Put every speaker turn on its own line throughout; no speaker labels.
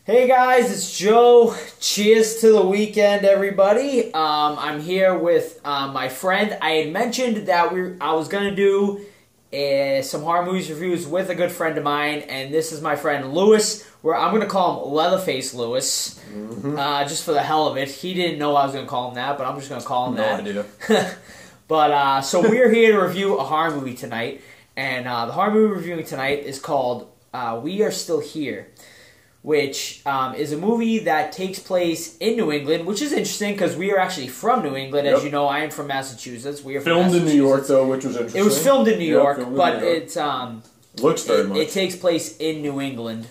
Hey guys, it's Joe. Cheers to the weekend, everybody. I'm here with my friend. I had mentioned that I was gonna do some horror movies reviews with a good friend of mine, and this is my friend Lewis. Where I'm gonna call him Leatherface Lewis, just for the hell of it. He didn't know I was gonna call him that, but I'm just gonna call him that.
No idea.
But so we're here to review a horror movie tonight, and the horror movie we're reviewing tonight is called We Are Still Here, which is a movie that takes place in New England, which is interesting because we are actually from New England. As you know, I am from Massachusetts. We are from
filmed in New York, though, which was interesting.
It was filmed in New York, but it's
looks very much.
It takes place in New England.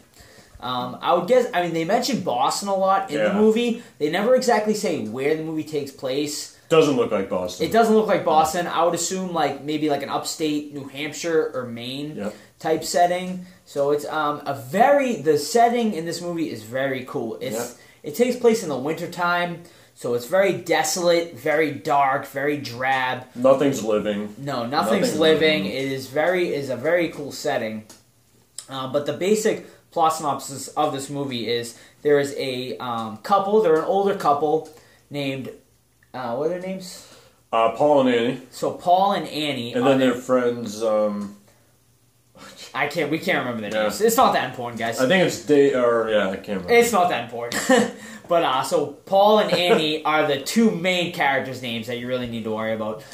I would guess. I mean, they mention Boston a lot in the movie. They never exactly say where the movie takes place.
Doesn't look like Boston.
It doesn't look like Boston. I would assume maybe an upstate New Hampshire or Maine type setting. So it's the setting in this movie is very cool. It takes place in the wintertime, so it's very desolate, very dark, very drab.
Nothing's living.
No, nothing's living. It is a very cool setting. But the basic plot synopsis of this movie is there is a couple. They're an older couple named what are their names?
Paul and Annie.
So Paul and Annie,
and then their friends.
We can't remember their names. It's not that important, guys.
I think it's I can't remember.
It's not that important. But so Paul and Annie are the two main characters' names that you really need to worry about.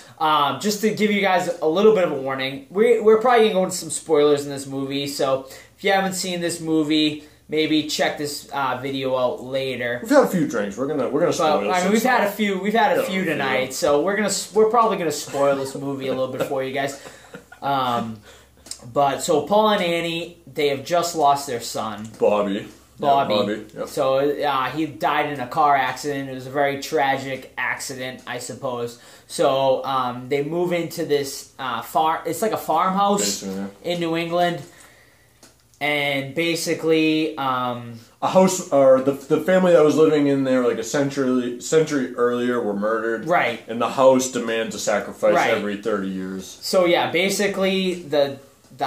Just to give you guys a little bit of a warning, we're probably gonna go into some spoilers in this movie. So if you haven't seen this movie, maybe check this video out later.
We've had a few drinks. We're gonna spoil this.
I mean, we've had a few tonight, so we're probably gonna spoil this movie a little bit for you guys. But so Paul and Annie, they have just lost their son, Bobby.
Yep.
So he died in a car accident. It was a very tragic accident, I suppose. So they move into this farm. It's like a farmhouse in New England, and basically
a house, or the family that was living in there like a century earlier were murdered.
Right.
And the house demands a sacrifice every 30 years.
So yeah, basically the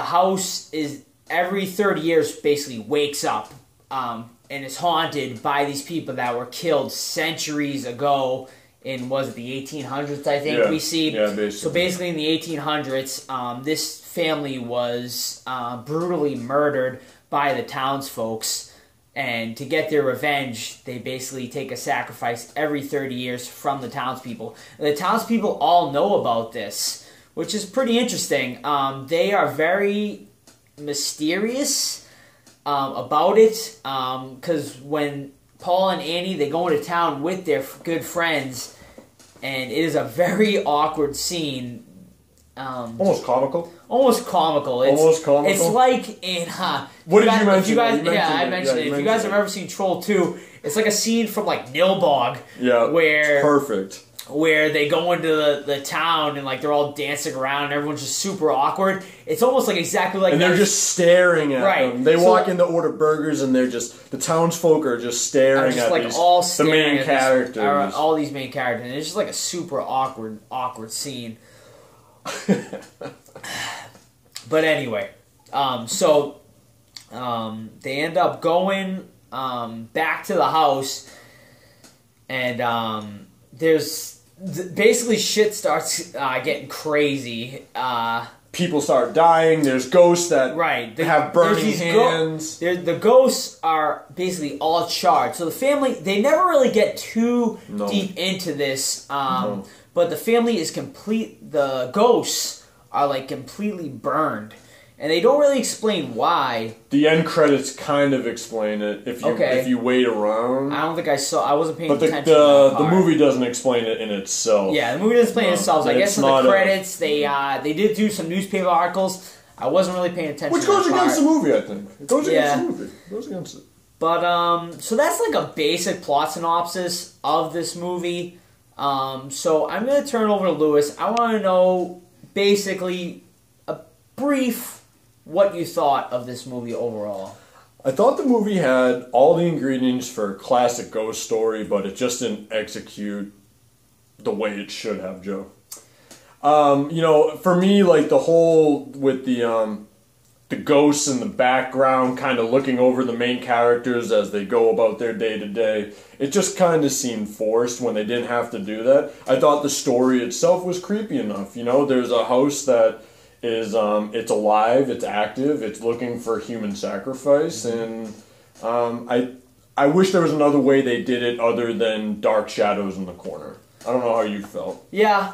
house is every 30 years basically wakes up and is haunted by these people that were killed centuries ago in, was it the 1800s, I think we see.
Yeah, basically.
So basically in the 1800s, this family was brutally murdered by the townsfolks. And to get their revenge, they basically take a sacrifice every 30 years from the townspeople. And the townspeople all know about this, which is pretty interesting. They are very mysterious about it, because when Paul and Annie, they go into town with their good friends, and it is a very awkward scene.
Almost comical.
It's like in
what did you mention?
I mentioned it. If you guys have ever seen Troll 2, it's like a scene from Nilbog.
Yeah,
where
it's perfect.
Where they go into the town and they're all dancing around and everyone's just super awkward. It's almost exactly like
and they're just staring at them. They walk in to order burgers and they're just, the townsfolk are just staring at the main characters.
All these main characters. And it's just a super awkward scene. But anyway, they end up going back to the house, and basically shit starts getting crazy.
People start dying. There's ghosts that have burning hands.
The ghosts are basically all charred. So the family, they never really get too deep into this, but the family is complete. The ghosts are completely burned. And they don't really explain why.
The end credits kind of explain it if you wait around.
I don't think I saw. I wasn't paying attention.
But the movie doesn't explain it in itself.
Yeah, the movie doesn't explain it itself. So I guess in the credits they did do some newspaper articles. I wasn't really paying attention.
Which goes against the movie, I think. It goes against the movie. It goes against it.
But so that's a basic plot synopsis of this movie. So I'm gonna turn over to Lewis. I want to know basically a brief. What you thought of this movie overall?
I thought the movie had all the ingredients for a classic ghost story, but it just didn't execute the way it should have, Joe. For me, the whole with the the ghosts in the background kind of looking over the main characters as they go about their day to day. It just kind of seemed forced when they didn't have to do that. I thought the story itself was creepy enough. You know, there's a house that is it's alive, it's active, it's looking for human sacrifice, and I wish there was another way they did it other than dark shadows in the corner. I don't know how you felt.
Yeah,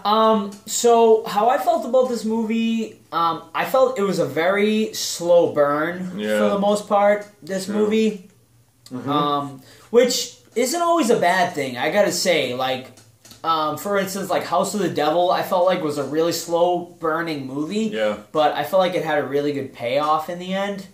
so how I felt about this movie, I felt it was a very slow burn for the most part, this movie. Mm-hmm. Which isn't always a bad thing, I gotta say. Like, for instance, like House of the Devil, I felt like was a really slow burning movie.
Yeah.
But I felt like it had a really good payoff in the end.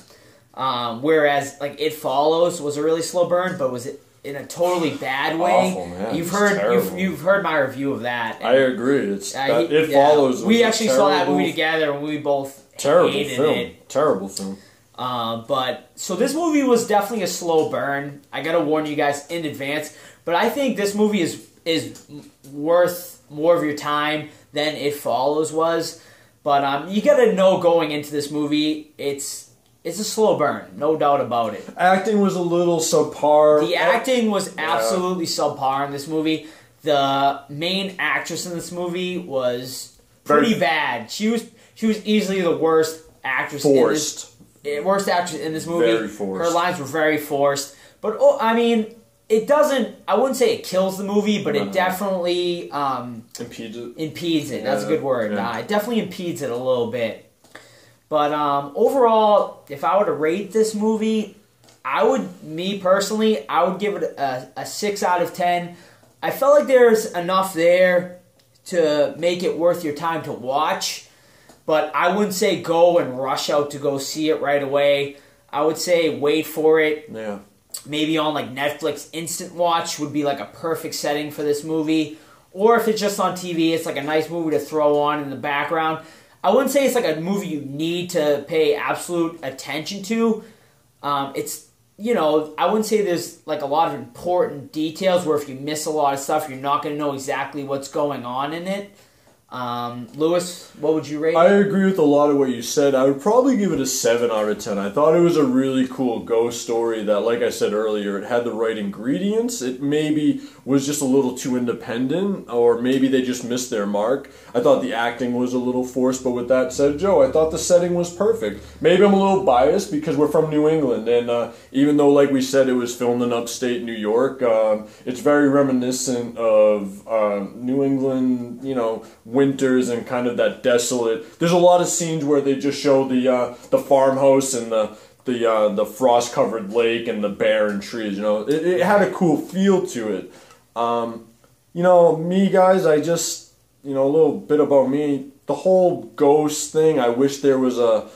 Whereas, like, It Follows was a really slow burn, but was it in a totally bad way.
Awful, man.
You've heard my review of that.
I agree. It Follows.
We actually saw that movie together, and we both hated it.
Terrible film.
But so this movie was definitely a slow burn. I gotta warn you guys in advance. But I think this movie is worth more of your time than It Follows was. But you gotta know going into this movie, it's a slow burn, no doubt about it.
Acting was a little subpar.
The acting was absolutely subpar in this movie. The main actress in this movie was pretty bad. She was easily the worst actress. Worst actress in this movie.
Very forced.
Her lines were very forced. But I mean, it doesn't. I wouldn't say it kills the movie, but it definitely
impedes it.
Impedes it. That's a good word.
Yeah.
It definitely impedes it a little bit. But overall, if I were to rate this movie, I would give it a 6 out of 10. I felt like there's enough there to make it worth your time to watch, but I wouldn't say go and rush out to go see it right away. I would say wait for it.
Yeah.
Maybe on like Netflix Instant Watch would be like a perfect setting for this movie. Or if it's just on TV, it's like a nice movie to throw on in the background. I wouldn't say it's like a movie you need to pay absolute attention to. It's, I wouldn't say there's like a lot of important details where if you miss a lot of stuff, you're not going to know exactly what's going on in it. Lewis, what would you rate?
I agree with a lot of what you said. I would probably give it a 7 out of 10. I thought it was a really cool ghost story that, like I said earlier, it had the right ingredients. It maybe was just a little too independent, or maybe they just missed their mark. I thought the acting was a little forced, but with that said, Joe, I thought the setting was perfect. Maybe I'm a little biased because we're from New England, and even though, like we said, it was filmed in upstate New York, it's very reminiscent of New England, winters and kind of that desolate. There's a lot of scenes where they just show the farmhouse and the frost covered lake and the barren trees. It had a cool feel to it. Me guys, I just a little bit about me. The whole ghost thing. I wish there was a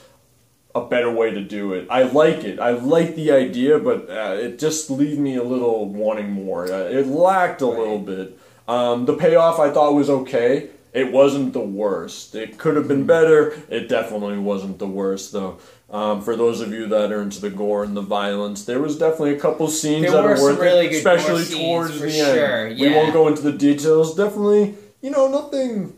better way to do it. I like it. I like the idea, but it just leaves me a little wanting more. It lacked a little bit. The payoff I thought was okay. It wasn't the worst. It could have been better. It definitely wasn't the worst, though. For those of you that are into the gore and the violence, there was definitely a couple scenes that are worth it, especially towards the end.
Yeah.
We won't go into the details. Definitely, nothing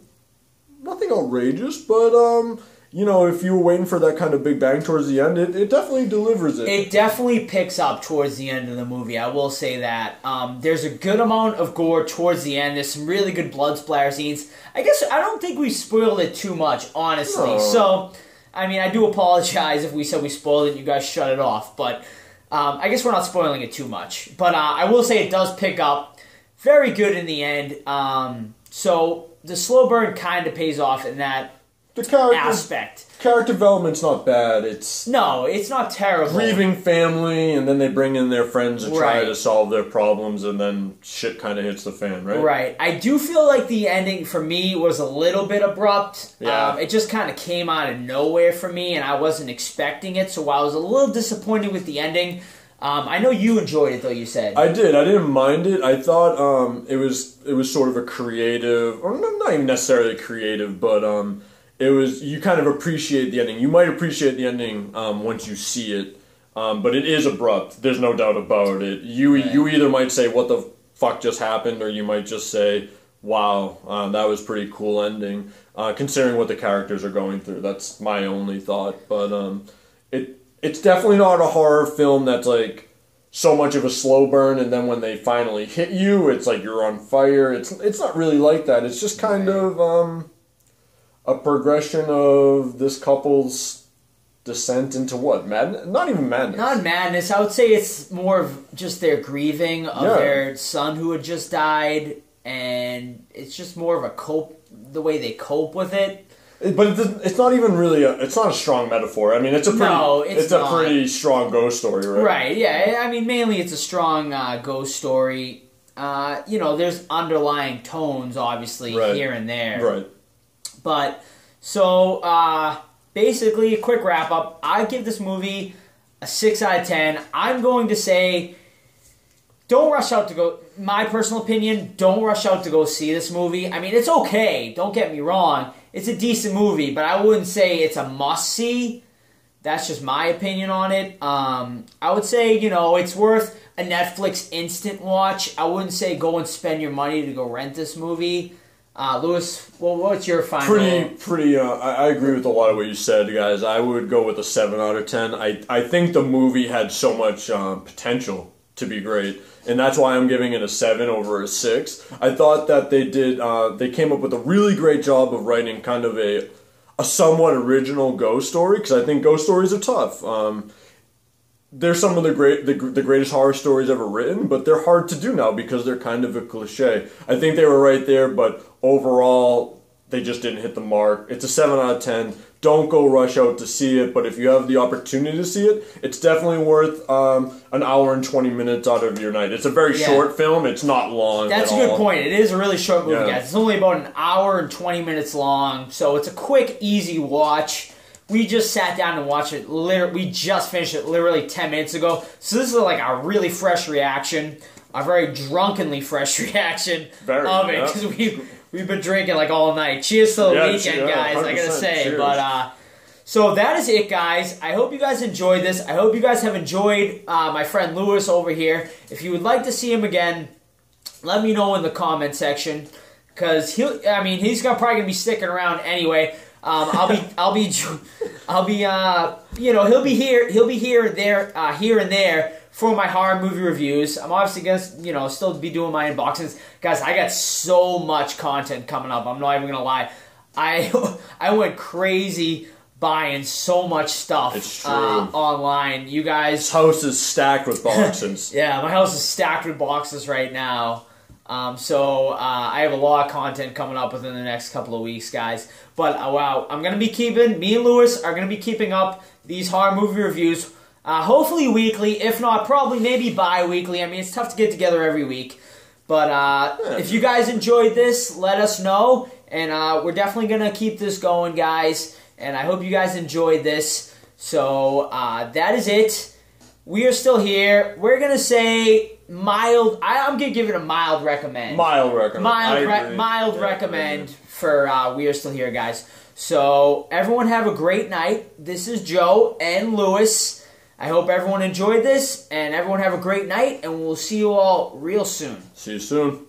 outrageous, but if you were waiting for that kind of big bang towards the end, it definitely delivers it.
It definitely picks up towards the end of the movie, I will say that. There's a good amount of gore towards the end. There's some really good blood splatter scenes. I don't think we spoiled it too much, honestly.
No.
So, I do apologize if we said we spoiled it and you guys shut it off. But I guess we're not spoiling it too much. But I will say it does pick up very good in the end. So the slow burn kind of pays off in that aspect.
Character development's not bad.
No, it's not terrible.
Grieving family, and then they bring in their friends and try to solve their problems, and then shit kind of hits the fan, right?
Right. I do feel like the ending for me was a little bit abrupt.
Yeah.
It just kind of came out of nowhere for me, and I wasn't expecting it, so I was a little disappointed with the ending. I know you enjoyed it, though, you said.
I did. I didn't mind it. I thought it was sort of a creative, or not even necessarily creative, but you kind of appreciate the ending. You might appreciate the ending once you see it, but it is abrupt. There's no doubt about it. You either might say, what the fuck just happened, or you might just say, wow, that was pretty cool ending, considering what the characters are going through. That's my only thought. But, it's definitely not a horror film that's like so much of a slow burn, and then when they finally hit you, it's like you're on fire. It's not really like that. It's just kind of a progression of this couple's descent into what? Madness? Not even madness.
Not madness. I would say it's more of just their grieving of their son who had just died, and it's just more of the way they cope with it.
But it's not even really it's not a strong metaphor. I mean, it's a pretty strong ghost story, right?
Right, yeah. I mean, mainly it's a strong ghost story. There's underlying tones, obviously, here and there.
Right.
But, so, basically, a quick wrap-up. I give this movie a 6 out of 10. I'm going to say, don't rush out to go... My personal opinion, don't rush out to go see this movie. I mean, it's okay. Don't get me wrong. It's a decent movie, but I wouldn't say it's a must-see. That's just my opinion on it. I would say, it's worth a Netflix instant watch. I wouldn't say go and spend your money to go rent this movie. Lewis, what's your final?
I agree with a lot of what you said, guys. I would go with a 7 out of 10. I think the movie had so much potential to be great, and that's why I'm giving it a 7 over a 6. I thought that they came up with a really great job of writing kind of a somewhat original ghost story, because I think ghost stories are tough. They're some of the greatest horror stories ever written, but they're hard to do now because they're kind of a cliche. I think they were right there, but overall, they just didn't hit the mark. It's a 7 out of 10. Don't go rush out to see it, but if you have the opportunity to see it, it's definitely worth an hour and 20 minutes out of your night. It's a very short film. It's not long.
That's a good point. It is a really short movie, guys. It's only about an hour and 20 minutes long, so it's a quick, easy watch. We just sat down and watched it. We just finished it literally 10 minutes ago. So this is like a really fresh reaction, a very drunkenly fresh reaction of it, because we've been drinking like all night. Cheers to the weekend, guys, I gotta say. Cheers. But so that is it, guys. I hope you guys enjoyed this. I hope you guys have enjoyed my friend Lewis over here. If you would like to see him again, let me know in the comment section, because he's probably gonna be sticking around anyway. He'll be here and there for my horror movie reviews. I'm obviously gonna, still be doing my unboxings. Guys, I got so much content coming up. I'm not even gonna lie. I went crazy buying so much stuff online. You guys,
this house is stacked with boxes.
Yeah, my house is stacked with boxes right now. So I have a lot of content coming up within the next couple of weeks, guys. But I'm going to be me and Lewis are going to be keeping up these horror movie reviews, hopefully weekly, if not probably maybe bi-weekly. I mean, it's tough to get together every week. But if you guys enjoyed this, let us know. And we're definitely going to keep this going, guys. And I hope you guys enjoyed this. So that is it. We are still here. We're going to say... mild. I'm gonna give it a mild recommend.
Mild recommend.
Mild recommend for We Are Still Here, guys. So everyone have a great night. This is Joe and Lewis. I hope everyone enjoyed this, and everyone have a great night, and we'll see you all real soon.
See you soon.